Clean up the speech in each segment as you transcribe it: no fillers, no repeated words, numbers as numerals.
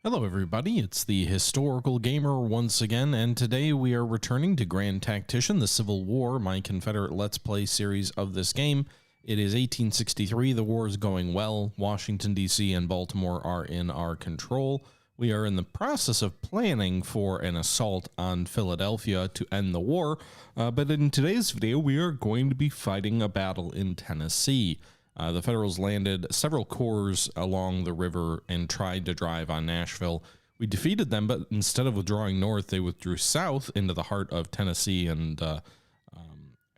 Hello everybody, it's the Historical Gamer once again, and today we are returning to Grand Tactician, the Civil War, my Confederate Let's Play series of this game. It is 1863, the war is going well, Washington DC and Baltimore are in our control. We are in the process of planning for an assault on Philadelphia to end the war, but in today's video we are going to be fighting a battle in Tennessee. The Federals landed several corps along the river and tried to drive on Nashville. We defeated them, but instead of withdrawing north, they withdrew south into the heart of Tennessee and I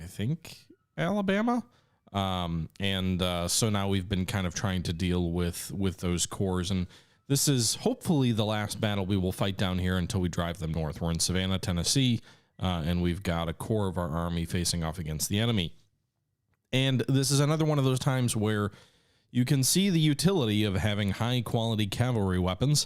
think Alabama. So now we've been kind of trying to deal with those corps, and this is hopefully the last battle we will fight down here until we drive them north. We're in Savannah, Tennessee, and we've got a corps of our army facing off against the enemy. And this is another one of those times where you can see the utility of having high quality cavalry weapons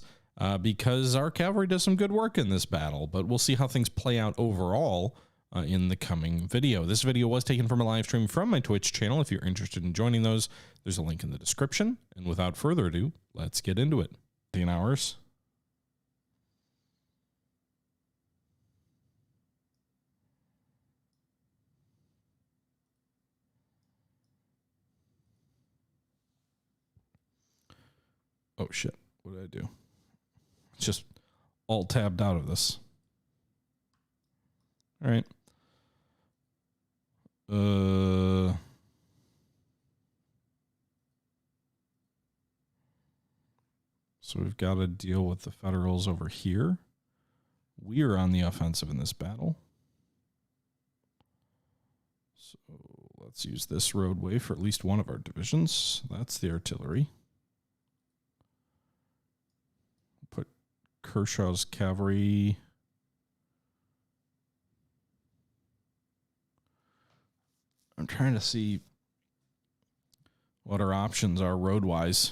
because our cavalry does some good work in this battle, but we'll see how things play out overall in the coming video. This video was taken from a live stream from my Twitch channel. If you're interested in joining those, there's a link in the description. And without further ado, let's get into it. 10 hours. Oh shit, what did I do? It's just all tabbed out of this. All right. So we've got to deal with the Federals over here. We are on the offensive in this battle. So let's use this roadway for at least one of our divisions. That's the artillery. Kershaw's cavalry. I'm trying to see what our options are road-wise.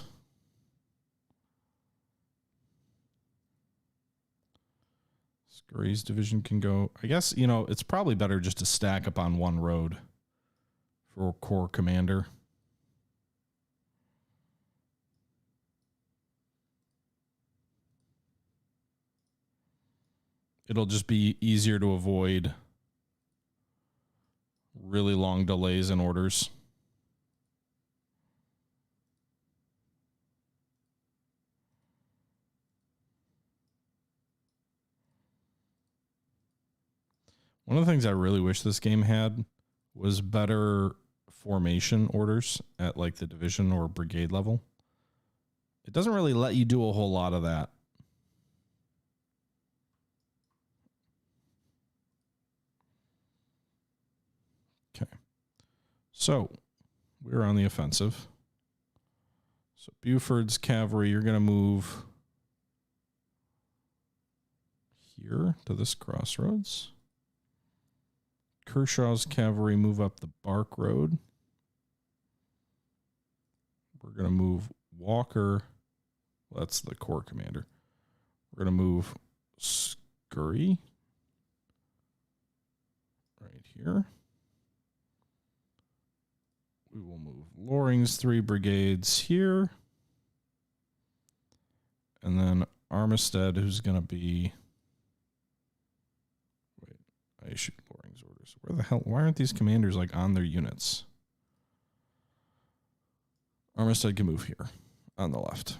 Scurry's division can go. I guess, you know, it's probably better just to stack up on one road for corps commander. It'll just be easier to avoid really long delays in orders. One of the things I really wish this game had was better formation orders at like the division or brigade level. It doesn't really let you do a whole lot of that. So we're on the offensive. So Buford's cavalry, you're going to move here to this crossroads. Kershaw's cavalry move up the Bark Road. We're going to move Walker. Well, that's the corps commander. We're going to move Scurry right here. We will move Loring's 3 brigades here. And then Armistead, who's going to be... Wait, I issued Loring's orders. Where the hell? Why aren't these commanders like on their units? Armistead can move here on the left.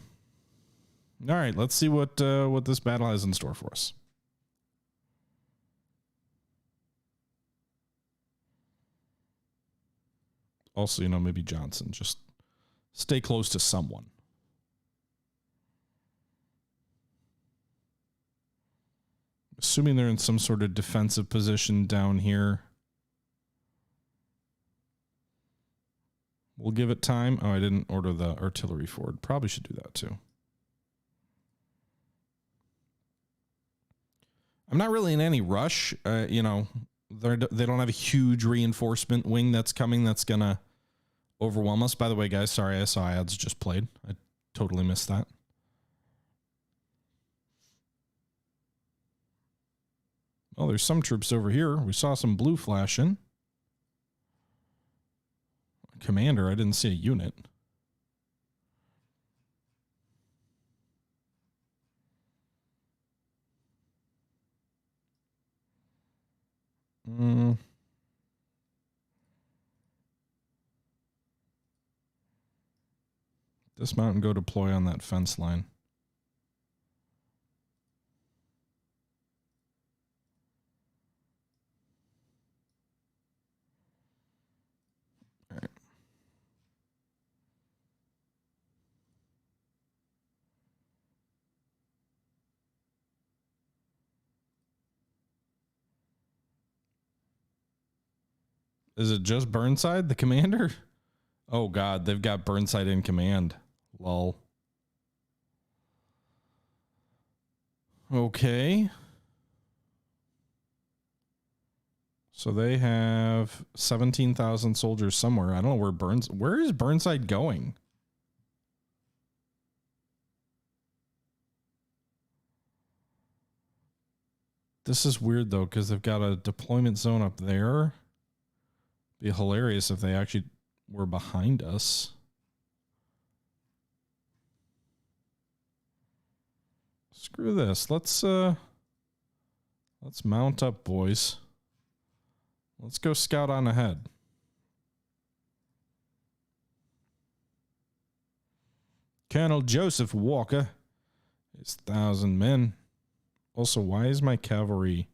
All right, let's see what this battle has in store for us. Also, you know, maybe Johnson, just stay close to someone. Assuming they're in some sort of defensive position down here. We'll give it time. Oh, I didn't order the artillery forward. Probably should do that too. I'm not really in any rush. You know, they don't have a huge reinforcement wing that's coming that's going to overwhelm us. By the way, guys, sorry, I saw ads just played. I totally missed that. Well, there's some troops over here. We saw some blue flashing. Commander, I didn't see a unit. Dismount and go deploy on that fence line. All right. Is it just Burnside, the commander? Oh, God, they've got Burnside in command. Lol. Okay. So they have 17,000 soldiers somewhere. I don't know where is Burnside going? This is weird, though, because they've got a deployment zone up there. Be hilarious if they actually were behind us. Screw this. Let's mount up, boys. Let's go scout on ahead. Colonel Joseph Walker is 1,000 men. Also, why is my cavalry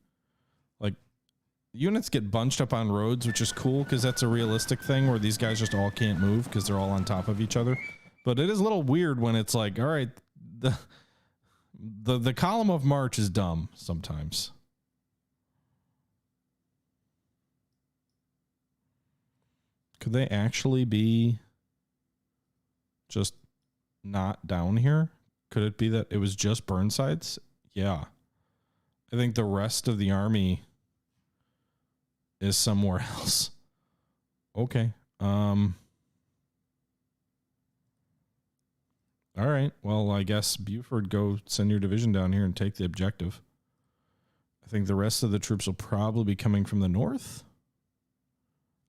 like units get bunched up on roads, which is cool because that's a realistic thing where these guys just all can't move because they're all on top of each other. But it is a little weird when it's like, all right, the column of march is dumb sometimes. Could they actually be just not down here? Could it be that it was just Burnside's? Yeah. I think the rest of the army is somewhere else. Okay. All right. Well, I guess Buford, go send your division down here and take the objective. I think the rest of the troops will probably be coming from the north.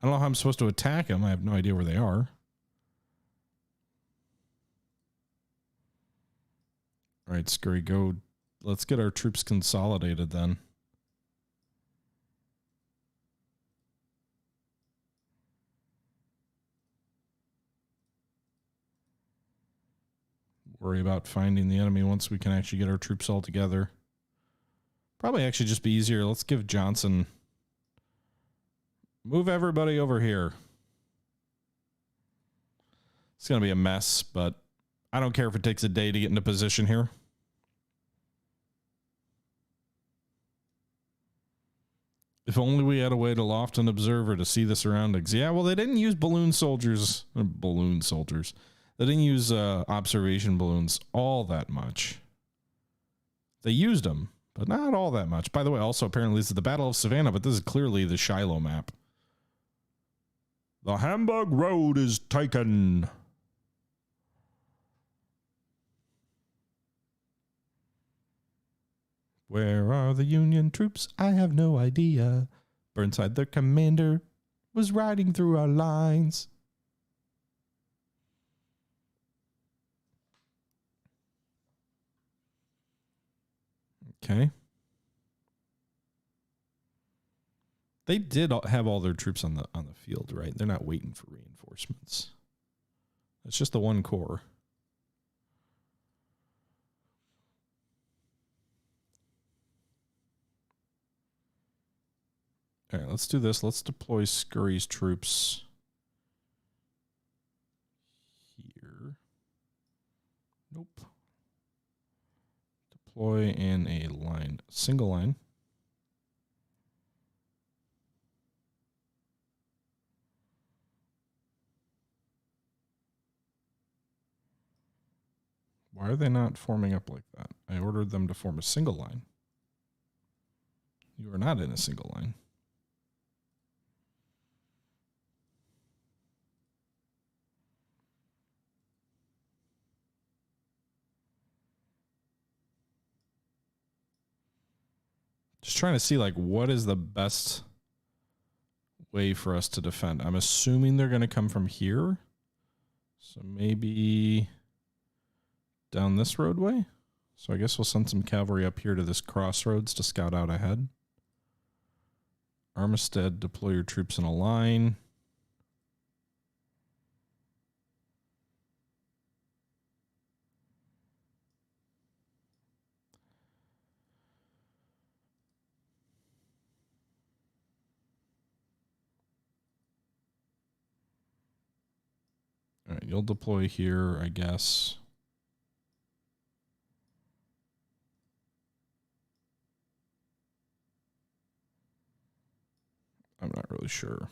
I don't know how I'm supposed to attack them. I have no idea where they are. All right, Scurry, go. Let's get our troops consolidated then. Worry about finding the enemy once we can actually get our troops all together. Probably actually just be easier. Let's give Johnson... Move everybody over here. It's going to be a mess, but I don't care if it takes a day to get into position here. If only we had a way to loft an observer to see the surroundings. Yeah, well, they didn't use balloon soldiers. They didn't use observation balloons all that much. They used them, but not all that much. By the way, also, apparently, this is the Battle of Savannah, but this is clearly the Shiloh map. The Hamburg Road is taken. Where are the Union troops? I have no idea. Burnside, their commander, was riding through our lines. Okay. They did have all their troops on the field, right? They're not waiting for reinforcements. It's just the one corps. All right, let's do this. Let's deploy Scurry's troops here. Nope. Deploy in a line, single line. Why are they not forming up like that? I ordered them to form a single line. You are not in a single line. Just trying to see, like, what is the best way for us to defend. I'm assuming they're going to come from here. So maybe down this roadway. So I guess we'll send some cavalry up here to this crossroads to scout out ahead. Armistead, deploy your troops in a line. All right, you'll deploy here, I guess. I'm not really sure.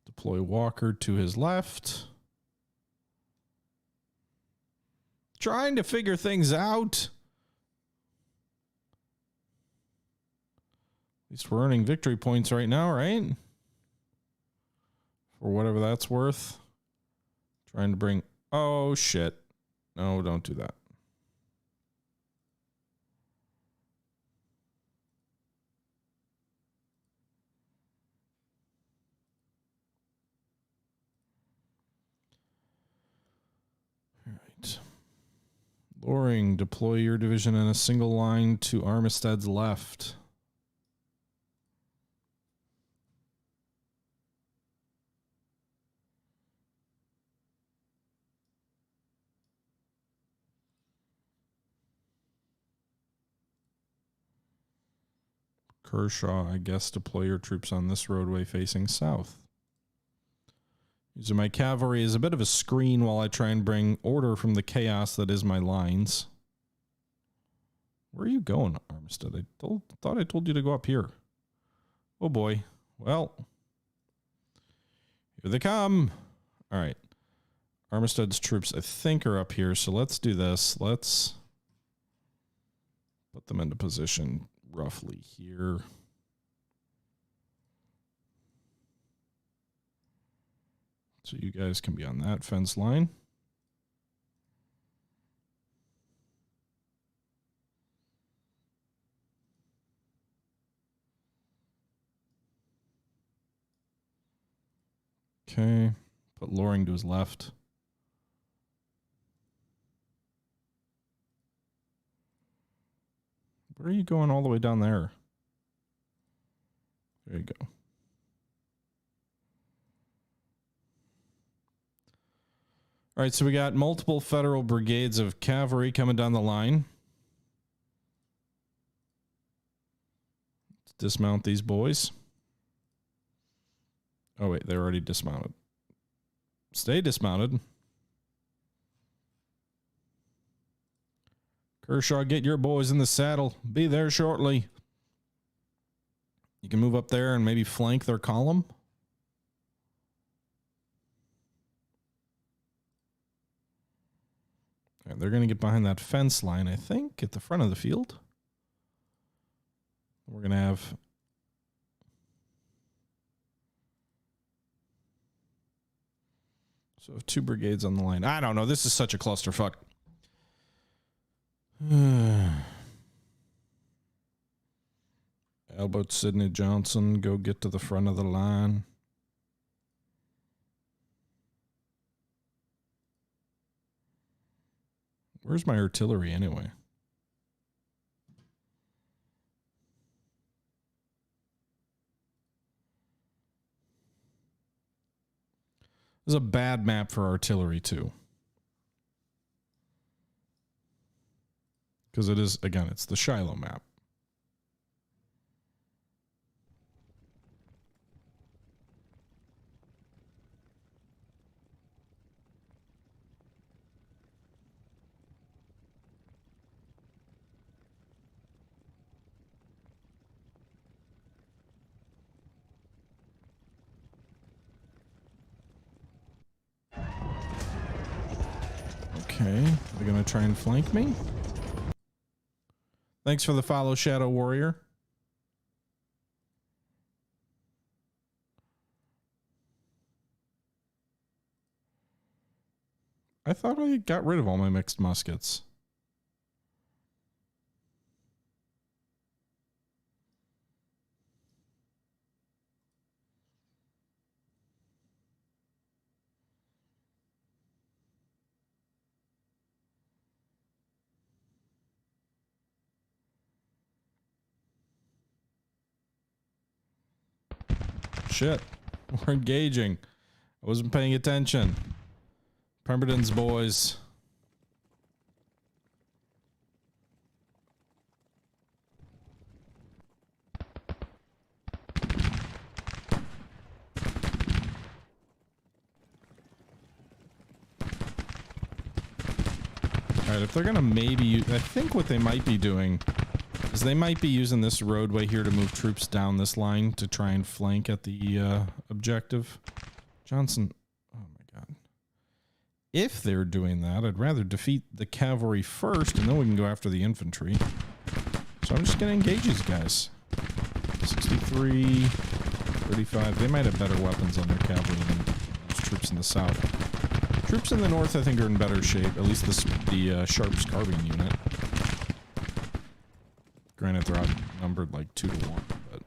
Deploy Walker to his left. Trying to figure things out. At least we're earning victory points right now, right? For whatever that's worth. Trying to bring... Oh, shit. No, don't do that. All right. Loring, deploy your division in a single line to Armistead's left. Kershaw, I guess, deploy your troops on this roadway facing south. Using my cavalry as a bit of a screen while I try and bring order from the chaos that is my lines. Where are you going, Armistead? Thought I told you to go up here. Oh boy. Well, here they come. All right. Armistead's troops, I think, are up here. So let's do this. Let's put them into position roughly here. So you guys can be on that fence line. Okay. Put Loring to his left. Where are you going all the way down there? There you go. All right, so we got multiple federal brigades of cavalry coming down the line. Let's dismount these boys. Oh, wait, they're already dismounted. Stay dismounted. Kershaw, get your boys in the saddle. Be there shortly. You can move up there and maybe flank their column. And they're going to get behind that fence line, I think, at the front of the field. We're going to have... So have two brigades on the line. I don't know. This is such a clusterfuck. Albert Sidney Johnson, go get to the front of the line. Where's my artillery anyway? This is a bad map for artillery too. Because it is, again, it's the Shiloh map. Okay, they're going to try and flank me. Thanks for the follow, Shadow Warrior. I thought I got rid of all my mixed muskets. shit. We're engaging. I wasn't paying attention. Pemberton's boys. Alright, if they're gonna maybe use, I think what they might be doing is they might be using this roadway here to move troops down this line to try and flank at the objective. Johnson, oh my god. If they're doing that, I'd rather defeat the cavalry first and then we can go after the infantry. So I'm just gonna engage these guys. 63, 35, they might have better weapons on their cavalry than those troops in the south. Troops in the north, I think, are in better shape. At least the Sharps carbine unit. Granted, they're outnumbered like 2 to 1, but...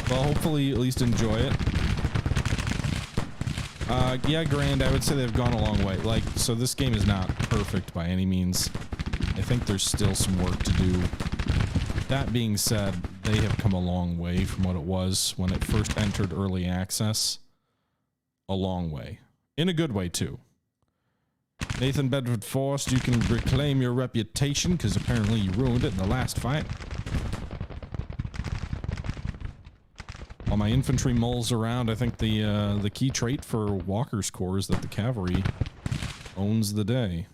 well, hopefully, at least enjoy it. Yeah, Grand, I would say they've gone a long way. Like, so this game is not perfect by any means. I think there's still some work to do. That being said, they have come a long way from what it was when it first entered early access. A long way. In a good way, too. Nathan Bedford Forrest, you can reclaim your reputation, because apparently you ruined it in the last fight. While my infantry mulls around, I think the key trait for Walker's Corps is that the cavalry owns the day.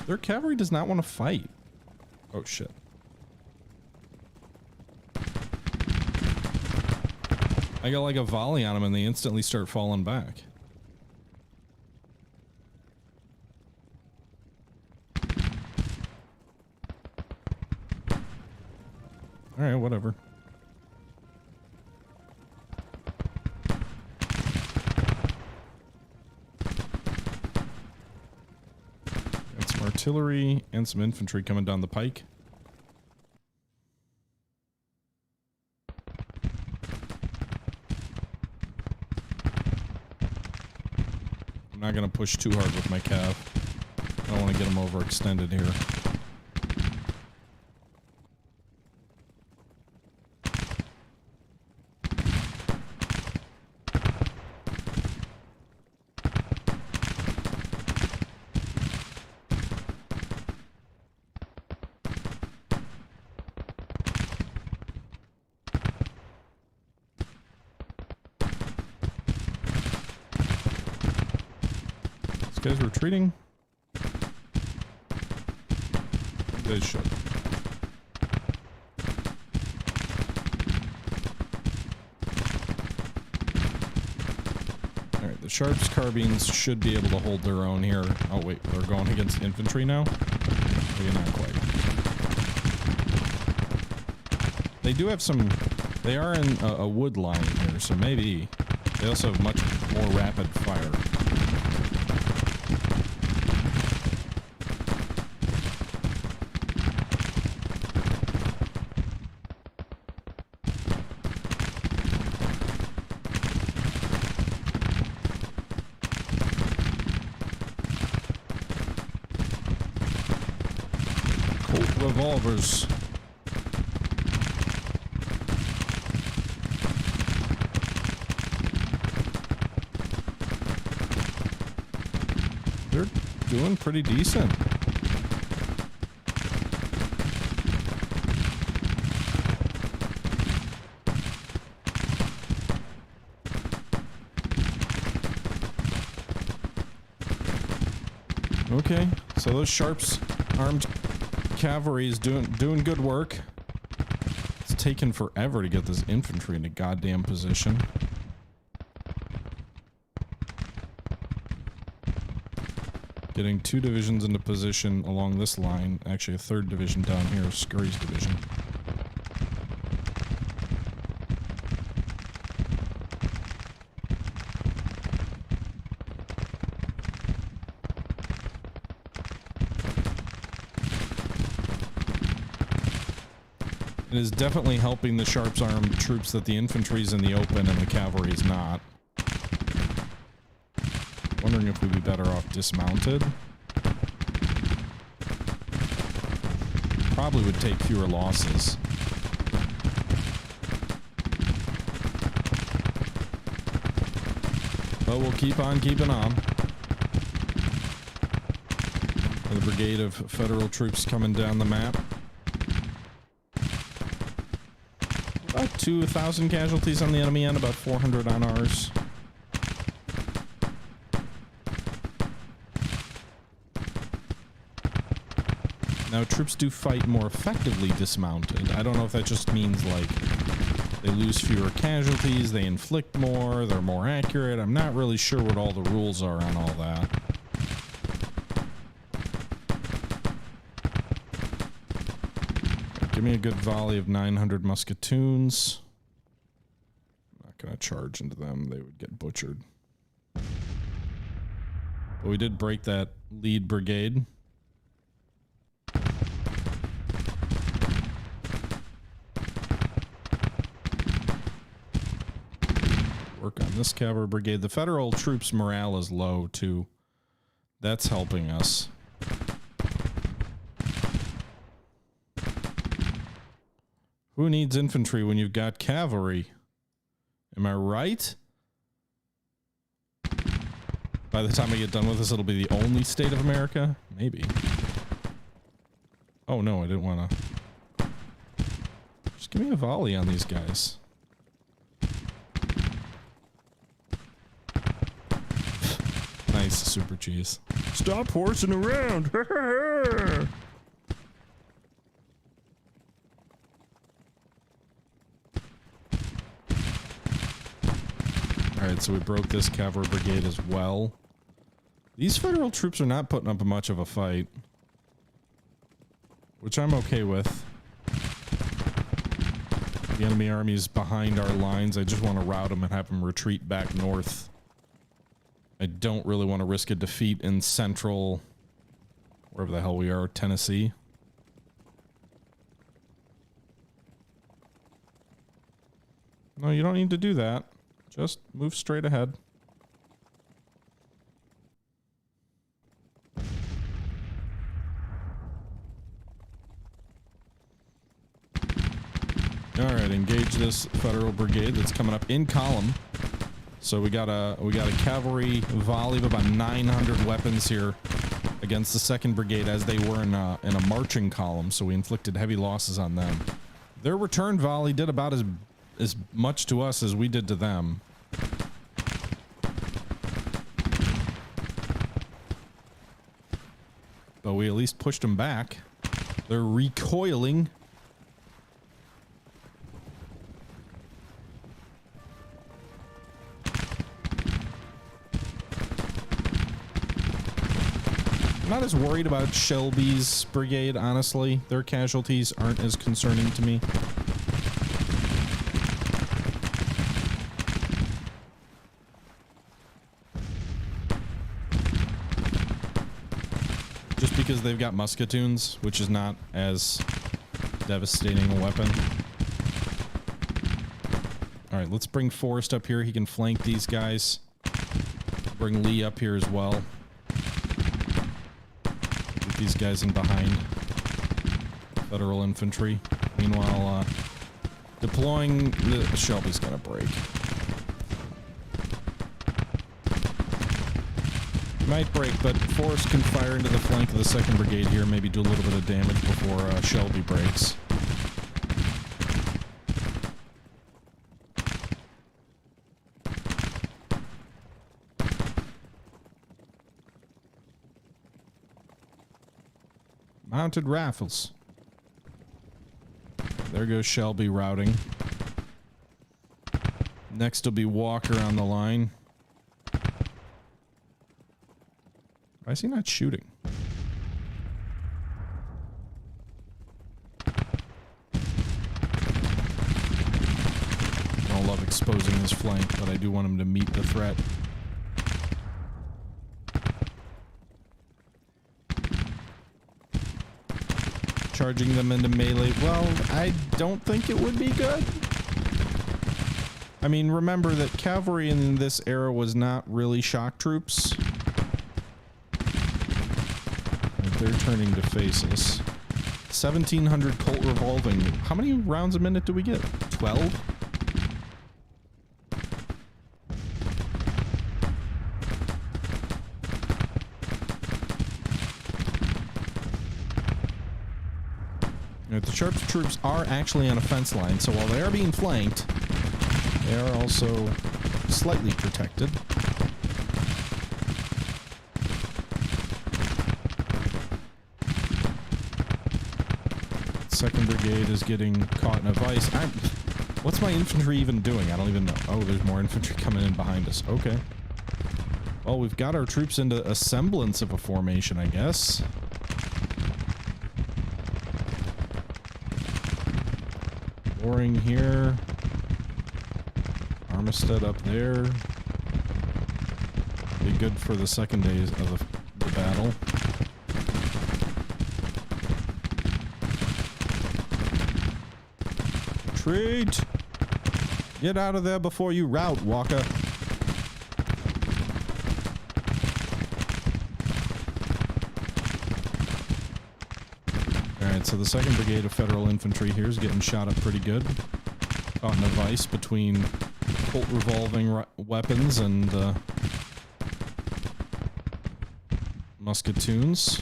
Their cavalry does not want to fight. Oh shit. I got like a volley on them and they instantly start falling back. Alright, whatever. Artillery and some infantry coming down the pike. I'm not going to push too hard with my cav. I don't want to get them overextended here. Guys retreating? They should. Alright, the Sharps carbines should be able to hold their own here. Oh wait, they're going against infantry now? Maybe not quite. They do have some... They are in a wood line here, so maybe... They also have much more rapid fire. Revolvers. They're doing pretty decent. Okay, so those Sharps armed cavalry is doing good work. It's taken forever to get this infantry into goddamn position. Getting 2 divisions into position along this line. Actually, a 3rd division down here, Scurry's division. It is definitely helping the Sharps armed troops that the infantry's in the open and the cavalry is not. Wondering if we'd be better off dismounted. Probably would take fewer losses. But we'll keep on keeping on. The brigade of federal troops coming down the map. About 2,000 casualties on the enemy end, about 400 on ours. Now, troops do fight more effectively dismounted. I don't know if that just means, like, they lose fewer casualties, they inflict more, they're more accurate. I'm not really sure what all the rules are on all that. Give me a good volley of 900 musketoons. I'm not going to charge into them. They would get butchered. But we did break that lead brigade. Work on this cavalry brigade. The federal troops' morale is low, too. That's helping us. Who needs infantry when you've got cavalry? Am I right? By the time I get done with this, it'll be the only state of America? Maybe. Oh, no, I didn't want to. Just give me a volley on these guys. Nice, super cheese. Stop horsing around! Alright, so we broke this cavalry brigade as well. These federal troops are not putting up much of a fight, which I'm okay with. The enemy army is behind our lines. I just want to rout them and have them retreat back north. I don't really want to risk a defeat in central, wherever the hell we are, Tennessee. No, you don't need to do that. Just move straight ahead. All right, engage this federal brigade that's coming up in column. So we got a cavalry volley of about 900 weapons here against the 2nd Brigade as they were in a marching column. So we inflicted heavy losses on them. Their return volley did about as much to us as we did to them. But we at least pushed them back. They're recoiling. I'm not as worried about Shelby's brigade, honestly. Their casualties aren't as concerning to me. Just because they've got musketoons, which is not as devastating a weapon. Alright, let's bring Forrest up here. He can flank these guys. Bring Lee up here as well. Get these guys in behind. Federal infantry. Meanwhile, deploying the Shelby's gonna break. Might break, but Forrest can fire into the flank of the 2nd Brigade here, maybe do a little bit of damage before Shelby breaks. Mounted rifles. There goes Shelby routing. Next will be Walker on the line. Why is he not shooting? I don't love exposing his flank, but I do want him to meet the threat. charging them into melee. Well, I don't think it would be good. I mean, remember that cavalry in this era was not really shock troops. Right, they're turning to face us. 1,700 Colt revolving. How many rounds a minute do we get? 12? The Sharps troops are actually on a fence line, so while they are being flanked, they are also slightly protected. Second Brigade is getting caught in a vice. What's my infantry even doing? I don't even know. Oh, there's more infantry coming in behind us. Okay. Well, we've got our troops into a semblance of a formation, I guess. Boring here. Armistead up there. Be good for the second days of the battle. Retreat! Get out of there before you rout, Walker. Alright, so the 2nd Brigade of Federal Infantry here is getting shot up pretty good. Caught in a vice between Colt revolving weapons and musketoons.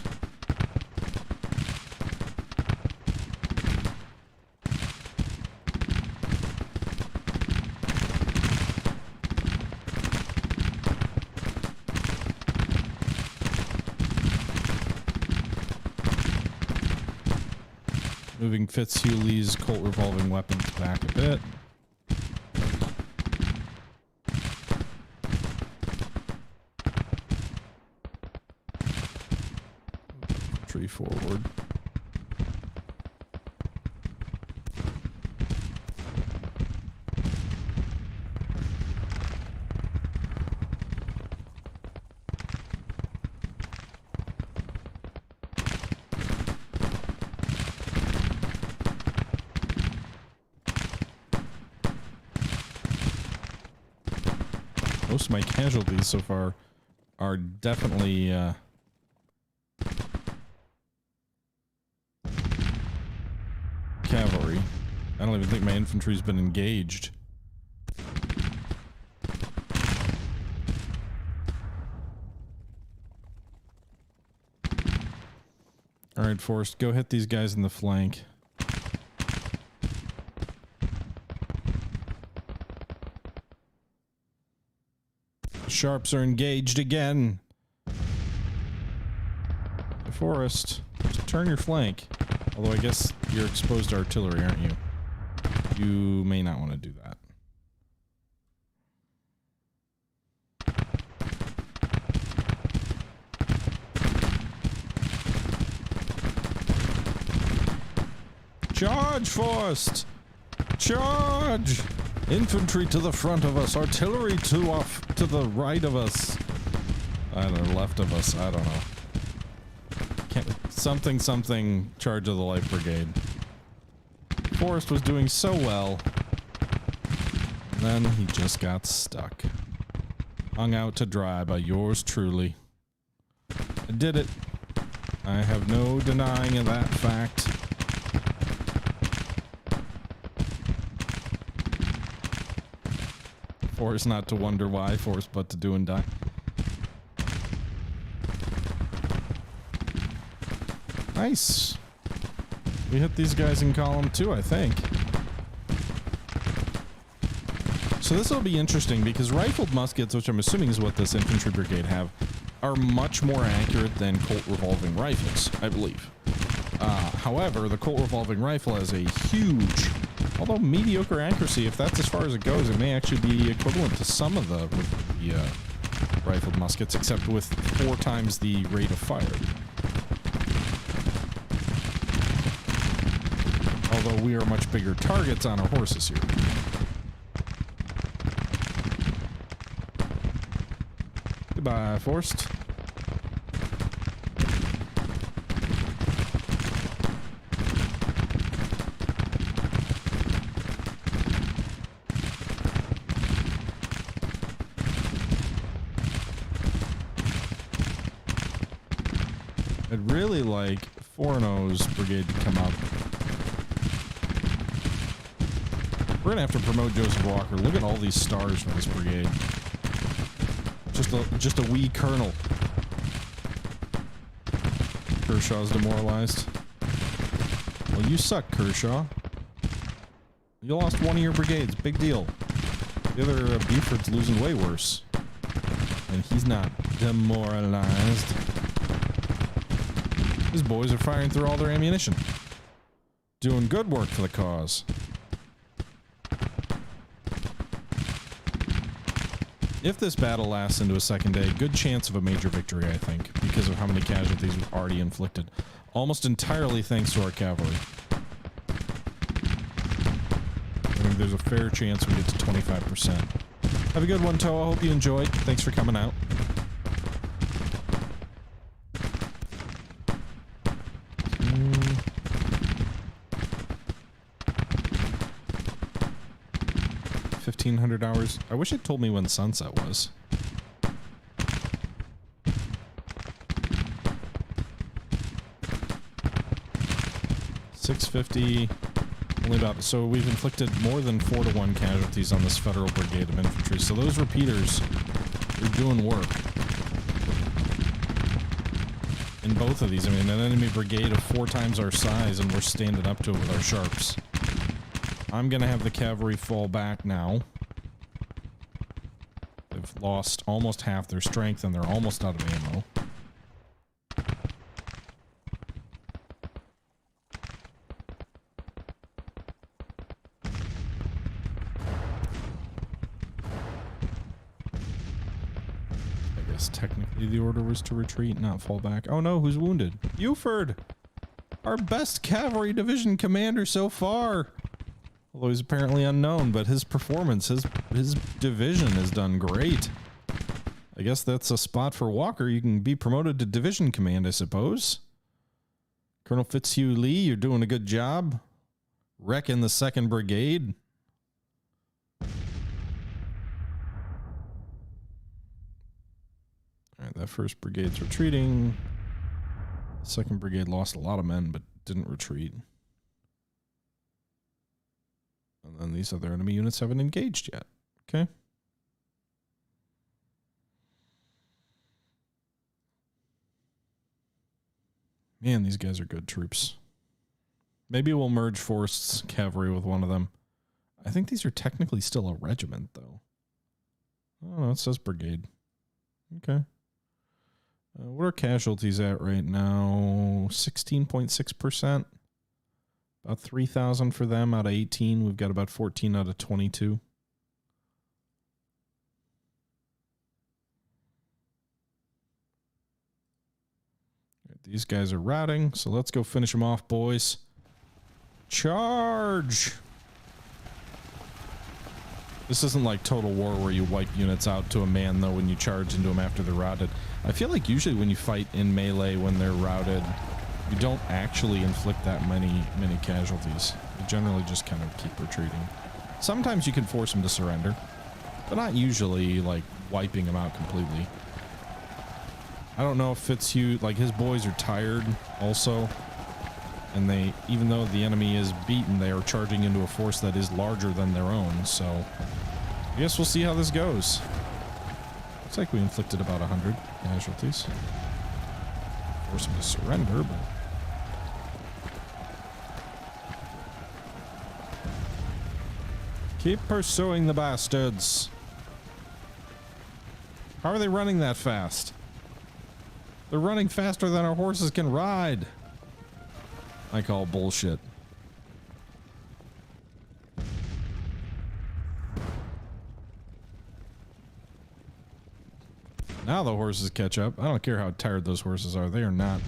Moving Fitzhughley's Colt revolving weapons back a bit. Tree forward. Most of my casualties so far are definitely cavalry. I don't even think my infantry's been engaged. Alright, Forrest, go hit these guys in the flank. Sharps are engaged again. Forrest, just turn your flank. Although I guess you're exposed to artillery, aren't you? You may not want to do that. Charge, Forrest! Charge! Infantry to the front of us, artillery to the right of us. I don't know, left of us, I don't know. Something charge of the light brigade. Forrest was doing so well. And then he just got stuck. Hung out to dry by yours truly. I did it. I have no denying of that fact. Forrest not to wonder why, Forrest but to do and die. Nice. We hit these guys in column 2, I think. So this will be interesting because rifled muskets, which I'm assuming is what this infantry brigade have, are much more accurate than Colt revolving rifles, I believe. However, the Colt revolving rifle has a huge, although mediocre accuracy. If that's as far as it goes, it may actually be equivalent to some of the rifled muskets, except with 4 times the rate of fire. Although we are much bigger targets on our horses here. Goodbye, Forrest. I'd really like Forno's brigade to come up. We're gonna have to promote Joseph Walker. Look at all these stars for this brigade. Just a wee colonel. Kershaw's demoralized. Well, you suck, Kershaw. You lost one of your brigades. Big deal. The other Buford's losing way worse. And he's not demoralized. His boys are firing through all their ammunition. Doing good work for the cause. If this battle lasts into a second day, good chance of a major victory, I think, because of how many casualties we've already inflicted. Almost entirely thanks to our cavalry. I think there's a fair chance we get to 25%. Have a good one, Toa. I hope you enjoyed. Thanks for coming out. $1,500. I wish it told me when sunset was. $650. Only about, so we've inflicted more than 4-to-1 casualties on this federal brigade of infantry. So those repeaters are doing work. In both of these, I mean, an enemy brigade of 4 times our size, and we're standing up to it with our sharps. I'm gonna have the cavalry fall back now. They've lost almost half their strength, and they're almost out of ammo. Technically the order was to retreat, not fall back. Oh no, who's wounded? Buford! Our best cavalry division commander so far! Although he's apparently unknown, but his performance, his division has done great. I guess that's a spot for Walker. You can be promoted to division command, I suppose. Colonel Fitzhugh Lee, you're doing a good job. Wrecking the 2nd Brigade. Alright, that 1st Brigade's retreating. The 2nd Brigade lost a lot of men, but didn't retreat. And then these other enemy units haven't engaged yet. Okay. Man, these guys are good troops. Maybe we'll merge Forrest's cavalry with one of them. I think these are technically still a regiment, though. Oh, no, it says brigade. Okay. What are casualties at right now? 16.6%. About 3,000 for them out of 18. We've got about 14 out of 22. These guys are routing, so let's go finish them off, boys. Charge! This isn't like Total War where you wipe units out to a man, though, when you charge into them after they're routed. I feel like usually when you fight in melee when they're routed, you don't actually inflict that many casualties. You generally just kind of keep retreating. Sometimes you can force them to surrender, but not usually, like, wiping them out completely. I don't know if Fitzhugh, like, his boys are tired also, and they, even though the enemy is beaten, they are charging into a force that is larger than their own, so I guess we'll see how this goes. Looks like we inflicted about 100 casualties. Force them to surrender, but keep pursuing the bastards. How are they running that fast? They're running faster than our horses can ride. I call bullshit. Now the horses catch up. I don't care how tired those horses are. They are not.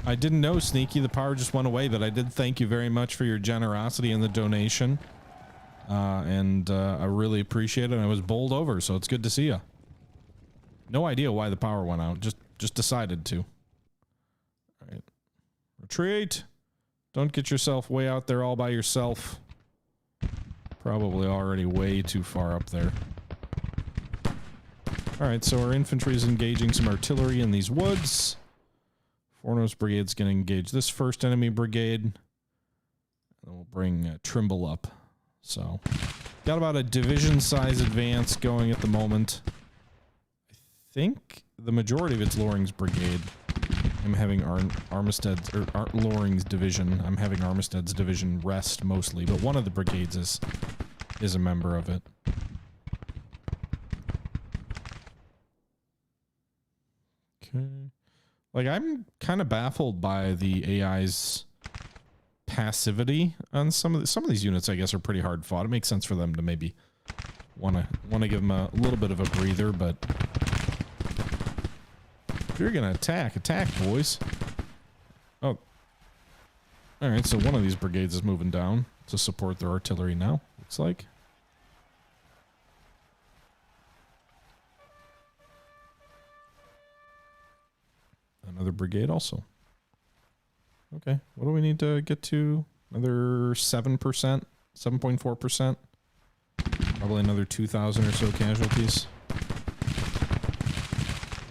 I didn't know, Sneaky. The power just went away, but I did thank you very much for your generosity and the donation. I really appreciate it. And I was bowled over, so it's good to see you. No idea why the power went out. Just decided to. All right. Retreat. Don't get yourself way out there all by yourself. Probably already way too far up there. Alright, so our infantry is engaging some artillery in these woods. Foremost Brigade's going to engage this first enemy brigade. And then we'll bring Trimble up. So, got about a division size advance going at the moment. I think the majority of it's Loring's brigade. I'm having Armistead's, or Loring's division. I'm having Armistead's division rest mostly, but one of the brigades is a member of it. Okay. Like, I'm kind of baffled by the AI's passivity on some of these units. I guess are pretty hard fought. It makes sense for them to maybe want to give them a little bit of a breather, but if you're gonna attack, boys. Oh, all right. So one of these brigades is moving down to support their artillery now. Looks like. Another brigade also. Okay, what do we need to get to? Another 7%, 7.4%. Probably another 2,000 or so casualties.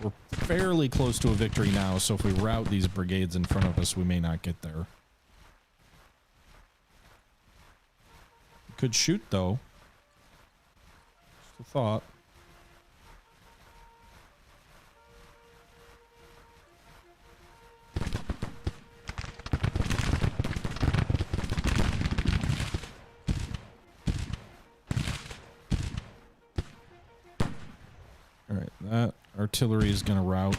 We're fairly close to a victory now, so if we rout these brigades in front of us, we may not get there. Could shoot, though. Just a thought. Alright, that artillery is going to rout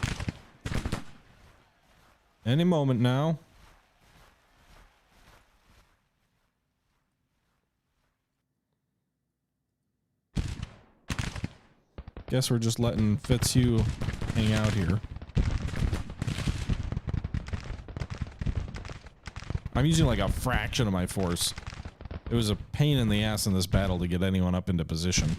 any moment now. Guess we're just letting Fitzhugh hang out here. I'm using like a fraction of my force. It was a pain in the ass in this battle to get anyone up into position.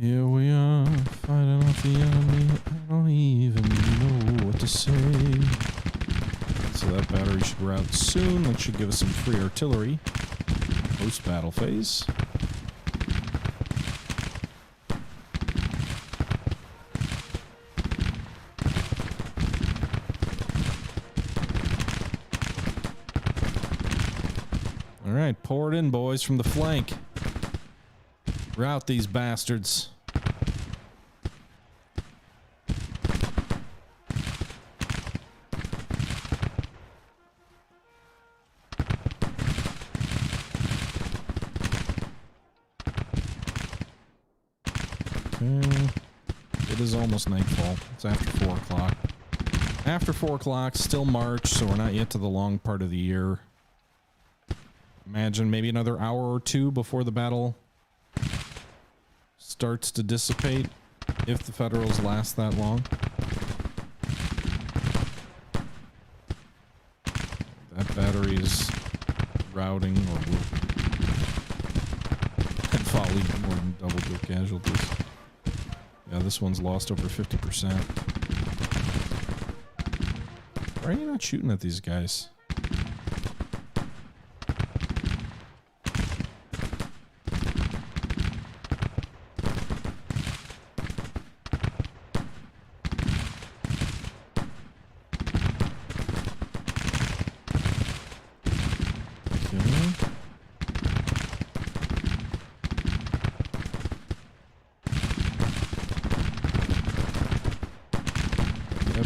Here we are, fighting off the enemy. I don't even know what to say. So that battery should rout soon. That should give us some free artillery. Post-battle phase. Alright, pour it in, boys, from the flank. Rout these bastards. It is almost nightfall. It's after 4 o'clock. After 4 o'clock, still March, so we're not yet to the long part of the year. Imagine maybe another hour or two before the battle starts to dissipate, if the Federals last that long. That battery is routing or will and volleyed more than double the casualties. Yeah, this one's lost over 50%. Why are you not shooting at these guys?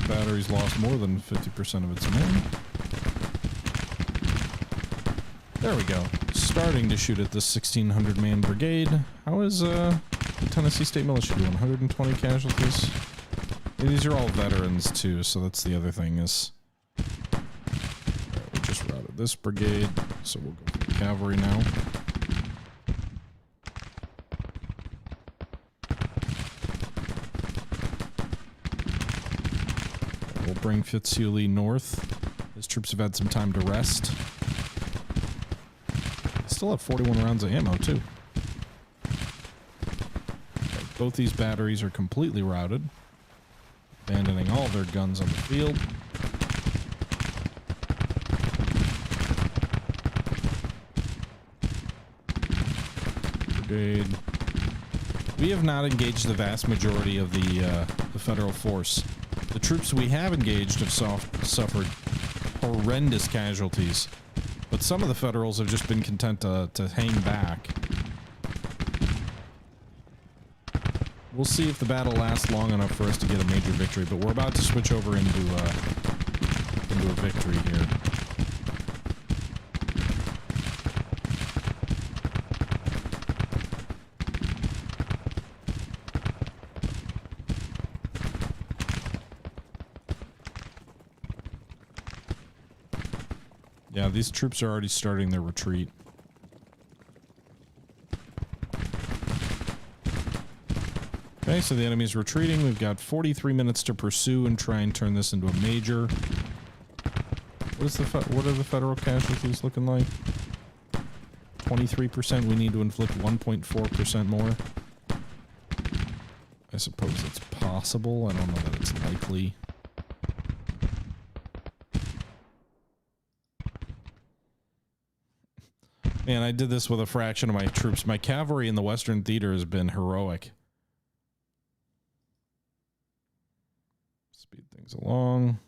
Battery's lost more than 50% of its men. There we go. Starting to shoot at this 1,600 man brigade. How is the Tennessee State Militia doing? 120 casualties? And these are all veterans too, so that's the other thing is... Alright, we just routed this brigade, so we'll go for the cavalry now. bring Fitzhugh north. His troops have had some time to rest. Still have 41 rounds of ammo, too. Okay, both these batteries are completely routed, abandoning all their guns on the field. Brigade. We have not engaged the vast majority of the federal force. The troops we have engaged have suffered horrendous casualties, but some of the Federals have just been content to hang back. We'll see if the battle lasts long enough for us to get a major victory, but we're about to switch over into a victory here. Yeah, these troops are already starting their retreat. Okay, so the enemy's retreating. We've got 43 minutes to pursue and try and turn this into a major. What are the federal casualties looking like? 23%. We need to inflict 1.4% more. I suppose it's possible. I don't know that it's likely. Man, I did this with a fraction of my troops. My cavalry in the Western Theater has been heroic. Speed things along.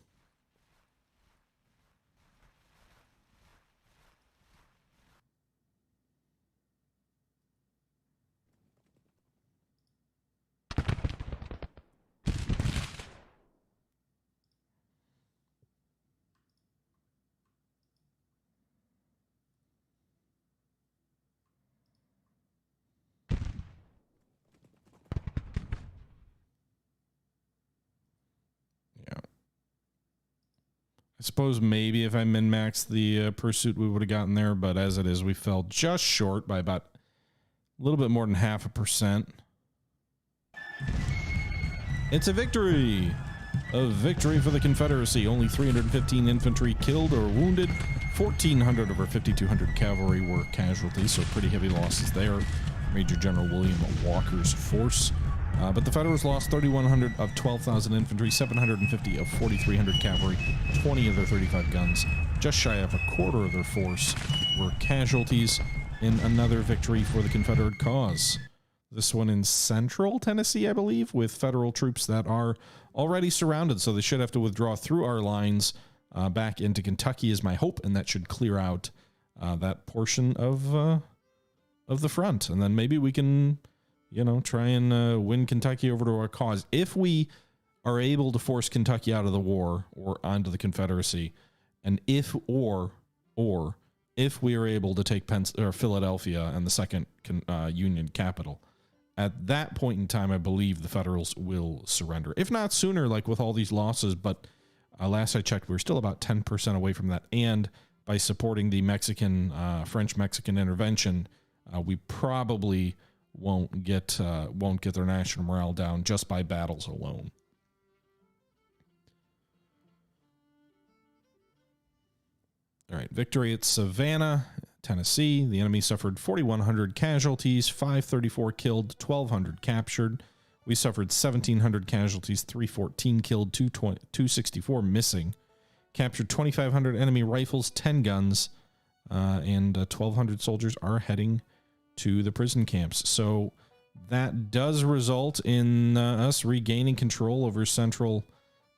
I suppose maybe if I min-maxed the pursuit, we would have gotten there, but as it is, we fell just short by about a little bit more than 0.5%. It's a victory! A victory for the Confederacy. Only 315 infantry killed or wounded. 1,400 of our 5,200 cavalry were casualties, so pretty heavy losses there. Major General William Walker's force. But the Federals lost 3,100 of 12,000 infantry, 750 of 4,300 cavalry, 20 of their 35 guns. Just shy of a quarter of their force were casualties in another victory for the Confederate cause. This one in central Tennessee, I believe, with Federal troops that are already surrounded, so they should have to withdraw through our lines back into Kentucky is my hope, and that should clear out that portion of the front. And then maybe we can, you know, try and win Kentucky over to our cause. If we are able to force Kentucky out of the war or onto the Confederacy, and if we are able to take Philadelphia and the second Union capital, at that point in time, I believe the Federals will surrender. If not sooner, like with all these losses, but last I checked, we were still about 10% away from that. And by supporting the French-Mexican intervention, we probably won't get their national morale down just by battles alone. All right, victory at Savannah, Tennessee. The enemy suffered 4,100 casualties, 534 killed, 1,200 captured. We suffered 1,700 casualties, 314 killed, 264 missing. Captured 2,500 enemy rifles, 10 guns, and 1,200 soldiers are heading to the prison camps. So that does result in us regaining control over central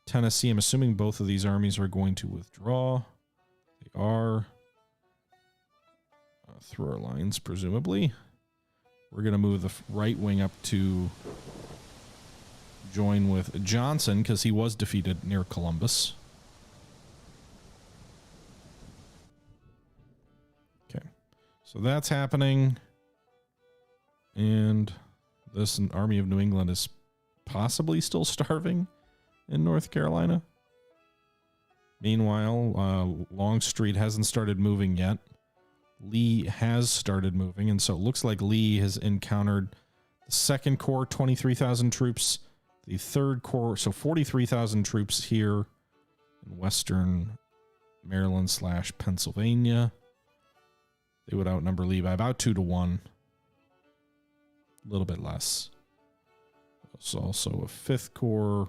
Tennessee. I'm assuming both of these armies are going to withdraw. They are. Through our lines, presumably. We're going to move the right wing up to join with Johnson because he was defeated near Columbus. Okay, so that's happening. And this Army of New England is possibly still starving in North Carolina. Meanwhile, Longstreet hasn't started moving yet. Lee has started moving, and so it looks like Lee has encountered the Second Corps, 23,000 troops, the Third Corps, so 43,000 troops here, in Western Maryland / Pennsylvania. They would outnumber Lee by about 2 to 1. A little bit less. There's also a 5th Corps.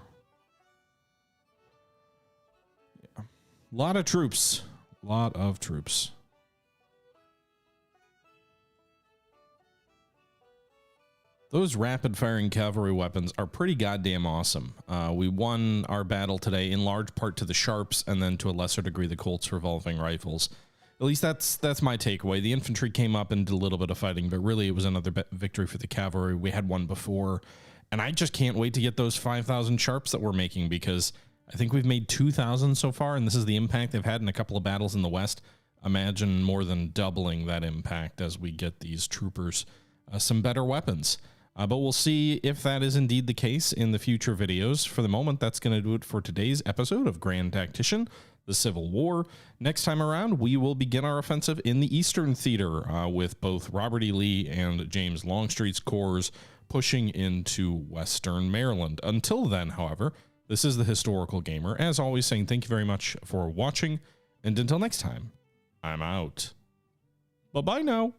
Yeah. A lot of troops. A lot of troops. Those rapid-firing cavalry weapons are pretty goddamn awesome. We won our battle today in large part to the Sharps and then to a lesser degree the Colt's revolving rifles. At least that's my takeaway. The infantry came up and did a little bit of fighting, but really it was another victory for the cavalry. We had one before, and I just can't wait to get those 5,000 Sharps that we're making, because I think we've made 2,000 so far, and this is the impact they've had in a couple of battles in the West. Imagine more than doubling that impact as we get these troopers some better weapons. But we'll see if that is indeed the case in the future videos. For the moment, that's going to do it for today's episode of Grand Tactician, the Civil War. Next time around, we will begin our offensive in the Eastern Theater with both Robert E. Lee and James Longstreet's corps pushing into Western Maryland. Until then, however, this is the Historical Gamer, as always, saying thank you very much for watching, and until next time, I'm out. Bye-bye now.